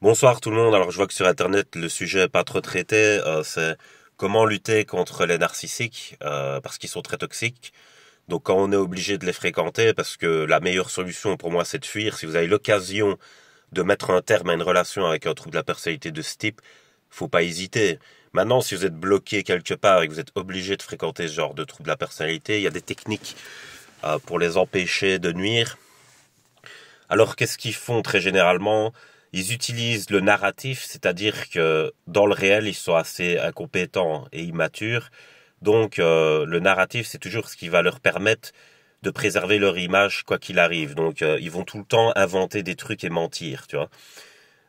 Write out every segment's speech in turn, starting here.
Bonsoir tout le monde. Alors je vois que sur Internet le sujet est pas trop traité. C'est comment lutter contre les narcissiques parce qu'ils sont très toxiques. Donc quand on est obligé de les fréquenter, parce que la meilleure solution pour moi c'est de fuir. Si vous avez l'occasion de mettre un terme à une relation avec un trouble de la personnalité de ce type, faut pas hésiter. Maintenant, si vous êtes bloqué quelque part et que vous êtes obligé de fréquenter ce genre de trouble de la personnalité, il y a des techniques pour les empêcher de nuire. Alors qu'est-ce qu'ils font très généralement? Ils utilisent le narratif, c'est-à-dire que dans le réel, ils sont assez incompétents et immatures. Donc le narratif, c'est toujours ce qui va leur permettre de préserver leur image quoi qu'il arrive. Donc ils vont tout le temps inventer des trucs et mentir, tu vois.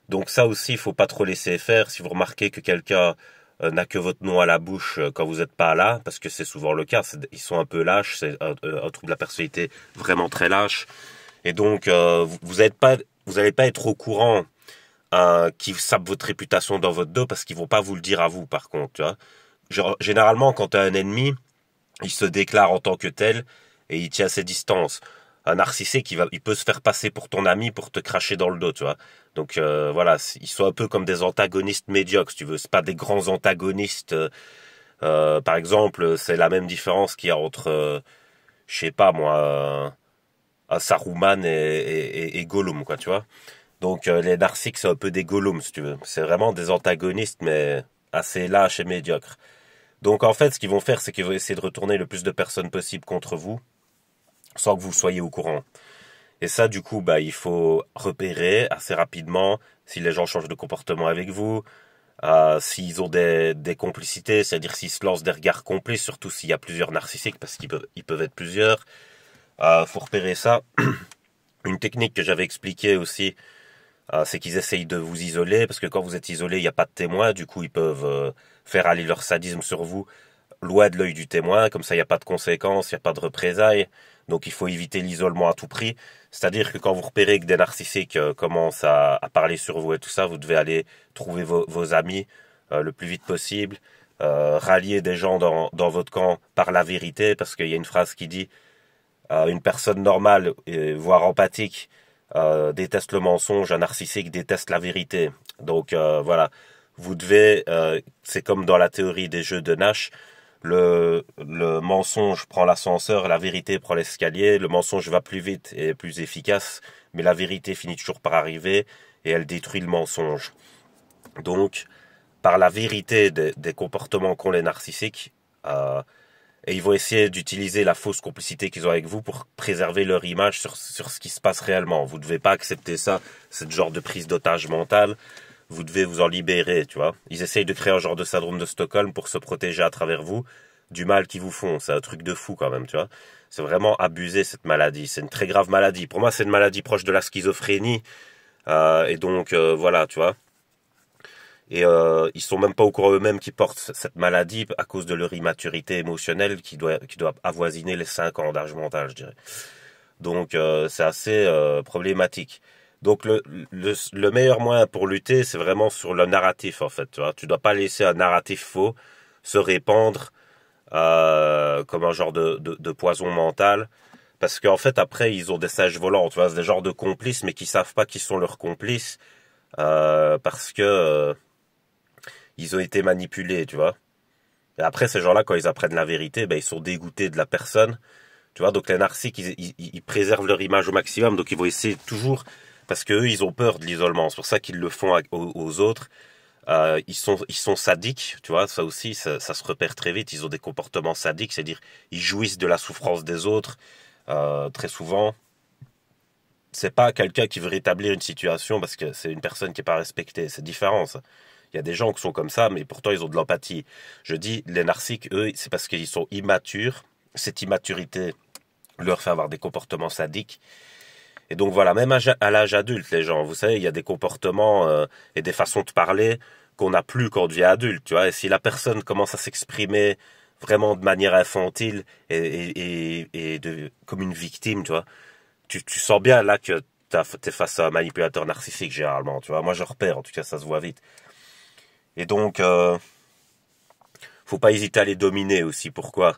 Donc ça aussi, il faut pas trop laisser faire. Si vous remarquez que quelqu'un n'a que votre nom à la bouche quand vous n'êtes pas là, parce que c'est souvent le cas, ils sont un peu lâches, c'est un trouble de la personnalité vraiment très lâche. Et donc, vous allez pas être au courant qu'ils sapent votre réputation dans votre dos parce qu'ils vont pas vous le dire à vous, par contre, tu vois. Genre, généralement, quand tu as un ennemi, il se déclare en tant que tel et il tient ses distances. Un narcissique, il peut se faire passer pour ton ami pour te cracher dans le dos, tu vois. Donc voilà, ils sont un peu comme des antagonistes médiocres, si tu veux. C'est pas des grands antagonistes. Par exemple, c'est la même différence qu'il y a entre, je sais pas moi, un Saruman et Gollum, quoi, tu vois. Donc les narcissiques, c'est un peu des Gollum, si tu veux. C'est vraiment des antagonistes, mais assez lâches et médiocres. Donc en fait, ce qu'ils vont faire, c'est qu'ils vont essayer de retourner le plus de personnes possible contre vous, sans que vous soyez au courant. Et ça, du coup, bah, il faut repérer assez rapidement si les gens changent de comportement avec vous, s'ils ont des complicités, c'est-à-dire s'ils se lancent des regards complices, surtout s'il y a plusieurs narcissiques, parce ils peuvent être plusieurs. Faut repérer ça. Une technique que j'avais expliquée aussi, c'est qu'ils essayent de vous isoler, parce que quand vous êtes isolé, il n'y a pas de témoin, du coup ils peuvent faire aller leur sadisme sur vous, loin de l'œil du témoin, comme ça il n'y a pas de conséquences, il n'y a pas de représailles, donc il faut éviter l'isolement à tout prix. C'est-à-dire que quand vous repérez que des narcissiques commencent à parler sur vous et tout ça, vous devez aller trouver vos amis le plus vite possible, rallier des gens dans votre camp par la vérité, parce qu'il y a une phrase qui dit une personne normale, voire empathique, déteste le mensonge, un narcissique déteste la vérité. Donc voilà, vous devez, c'est comme dans la théorie des jeux de Nash, le mensonge prend l'ascenseur, la vérité prend l'escalier, le mensonge va plus vite et est plus efficace, mais la vérité finit toujours par arriver et elle détruit le mensonge. Donc, par la vérité des comportements qu'ont les narcissiques, et ils vont essayer d'utiliser la fausse complicité qu'ils ont avec vous pour préserver leur image sur ce qui se passe réellement. Vous ne devez pas accepter ça, ce genre de prise d'otage mentale. Vous devez vous en libérer, tu vois. Ils essayent de créer un genre de syndrome de Stockholm pour se protéger à travers vous du mal qu'ils vous font. C'est un truc de fou quand même, tu vois. C'est vraiment abusé cette maladie. C'est une très grave maladie. Pour moi, c'est une maladie proche de la schizophrénie. Et donc, voilà, tu vois. Et ils sont même pas au courant eux-mêmes qu'ils portent cette maladie à cause de leur immaturité émotionnelle qui doit avoisiner les 5 ans d'âge mental, je dirais. Donc c'est assez problématique. Donc le meilleur moyen pour lutter, c'est vraiment sur le narratif en fait. Tu vois, tu dois pas laisser un narratif faux se répandre comme un genre de poison mental. Parce qu'en fait, après, ils ont des sages volants, tu vois, c'est des genres de complices, mais qui savent pas qui sont leurs complices, parce que ils ont été manipulés, tu vois. Et après, ces gens-là, quand ils apprennent la vérité, ben, ils sont dégoûtés de la personne. Tu vois, donc les narcissiques, ils préservent leur image au maximum, donc ils vont essayer toujours, parce qu'eux, ils ont peur de l'isolement. C'est pour ça qu'ils le font aux autres. Ils sont sadiques, tu vois, ça aussi, ça se repère très vite. Ils ont des comportements sadiques, c'est-à-dire, ils jouissent de la souffrance des autres, très souvent. C'est pas quelqu'un qui veut rétablir une situation parce que c'est une personne qui est pas respectée. C'est différent, ça. Il y a des gens qui sont comme ça, mais pourtant ils ont de l'empathie. Je dis, les narcissiques, eux, c'est parce qu'ils sont immatures. Cette immaturité leur fait avoir des comportements sadiques. Et donc voilà, même à l'âge adulte, les gens, vous savez, il y a des comportements et des façons de parler qu'on n'a plus quand on devient adulte, tu vois. Et si la personne commence à s'exprimer vraiment de manière infantile comme une victime, tu vois, tu sens bien là que t'es face à un manipulateur narcissique généralement, tu vois. Moi, je repère, en tout cas, ça se voit vite. Et donc, faut pas hésiter à les dominer aussi. Pourquoi?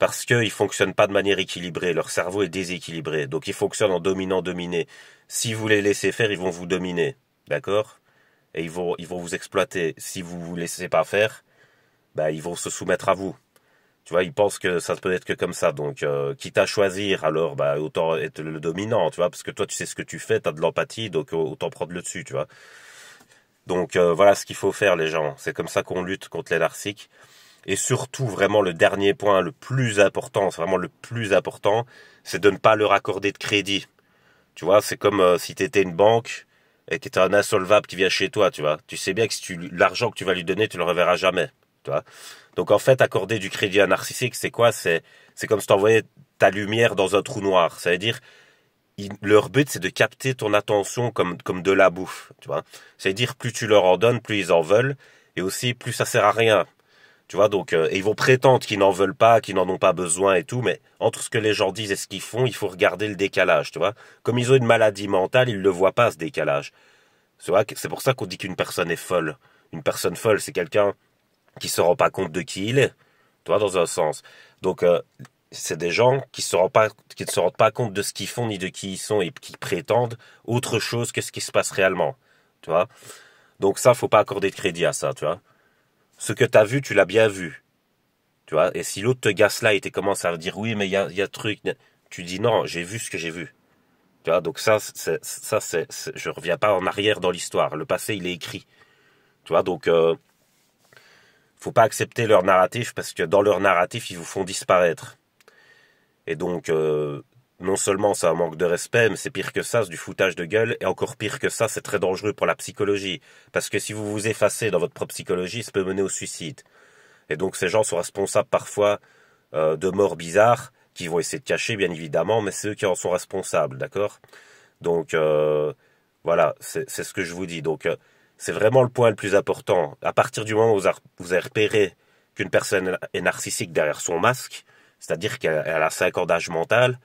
Parce qu'ils fonctionnent pas de manière équilibrée. Leur cerveau est déséquilibré. Donc, ils fonctionnent en dominant, dominé. Si vous les laissez faire, ils vont vous dominer. D'accord? et ils vont vous exploiter. Si vous vous laissez pas faire, bah, ils vont se soumettre à vous. Tu vois, ils pensent que ça peut être que comme ça. Donc, quitte à choisir, alors, bah, autant être le dominant, tu vois, parce que toi, tu sais ce que tu fais, t'as de l'empathie, donc autant prendre le dessus, tu vois. Donc, voilà ce qu'il faut faire, les gens. C'est comme ça qu'on lutte contre les narcissiques. Et surtout, vraiment, le dernier point, le plus important, c'est vraiment le plus important, c'est de ne pas leur accorder de crédit. Tu vois, c'est comme si tu étais une banque et que tu un insolvable qui vient chez toi, tu vois. Tu sais bien que si l'argent que tu vas lui donner, tu le reverras jamais, tu vois. Donc en fait, accorder du crédit à un narcissique, c'est quoi? C'est comme si tu envoyais ta lumière dans un trou noir. Ça veut dire, leur but, c'est de capter ton attention comme de la bouffe, tu vois. Ça veut dire, plus tu leur en donnes, plus ils en veulent, et aussi, plus ça sert à rien. Tu vois, donc, et ils vont prétendre qu'ils n'en veulent pas, qu'ils n'en ont pas besoin et tout, mais entre ce que les gens disent et ce qu'ils font, il faut regarder le décalage, tu vois. Comme ils ont une maladie mentale, ils ne le voient pas, ce décalage. C'est pour ça qu'on dit qu'une personne est folle. Une personne folle, c'est quelqu'un qui se rend pas compte de qui il est, tu vois, dans un sens. Donc, c'est des gens qui ne se rendent pas compte de ce qu'ils font ni de qui ils sont et qui prétendent autre chose que ce qui se passe réellement, tu vois. Donc ça, faut pas accorder de crédit à ça, tu vois. Ce que t'as vu, tu l'as bien vu. Tu vois, et si l'autre te gaslight et commence à dire oui, mais il y a truc, tu dis non, j'ai vu ce que j'ai vu. Tu vois, donc je reviens pas en arrière dans l'histoire. Le passé, il est écrit. Tu vois, donc, faut pas accepter leur narratif parce que dans leur narratif, ils vous font disparaître. Et donc, non seulement c'est un manque de respect, mais c'est pire que ça, c'est du foutage de gueule. Et encore pire que ça, c'est très dangereux pour la psychologie. Parce que si vous vous effacez dans votre propre psychologie, ça peut mener au suicide. Et donc ces gens sont responsables parfois de morts bizarres, qui vont essayer de cacher bien évidemment, mais c'est eux qui en sont responsables, d'accord? Donc voilà, c'est ce que je vous dis. Donc c'est vraiment le point le plus important. À partir du moment où vous avez repéré qu'une personne est narcissique derrière son masque, c'est-à-dire qu'elle a 5 ans d'âge mental,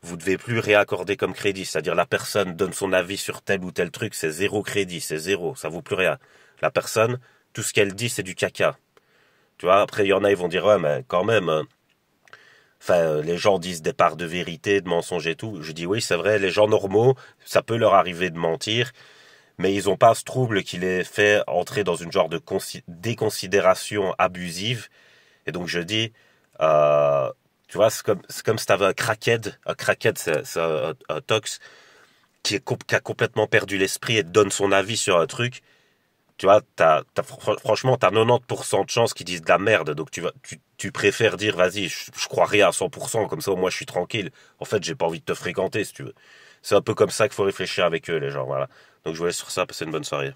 vous ne devez plus réaccorder comme crédit. C'est-à-dire la personne donne son avis sur tel ou tel truc, c'est zéro crédit, c'est zéro, ça vaut plus rien. La personne, tout ce qu'elle dit, c'est du caca. Tu vois, après, il y en a, ils vont dire, ouais, mais quand même, les gens disent des parts de vérité, de mensonges et tout. Je dis, oui, c'est vrai, les gens normaux, ça peut leur arriver de mentir, mais ils ont pas ce trouble qui les fait entrer dans une genre de déconsidération abusive. Et donc, je dis, euh, tu vois, c'est comme si t'avais un crackhead, c'est un tox qui a complètement perdu l'esprit et te donne son avis sur un truc. Tu vois, franchement, t'as 90% de chances qu'ils disent de la merde, donc tu préfères dire, vas-y, je crois rien à 100%, comme ça au moins je suis tranquille. En fait, j'ai pas envie de te fréquenter, si tu veux. C'est un peu comme ça qu'il faut réfléchir avec eux, les gens, voilà. Donc je vous laisse sur ça, passez une bonne soirée.